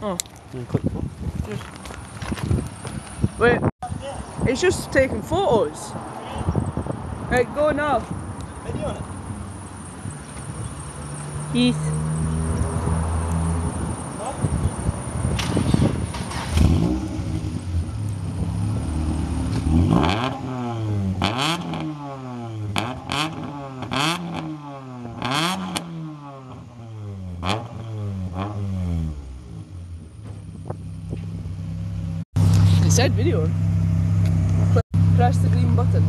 Oh. And click one. Wait. It's just taking photos. Right, go now. Video on it. Yes. It said video. Press the green button.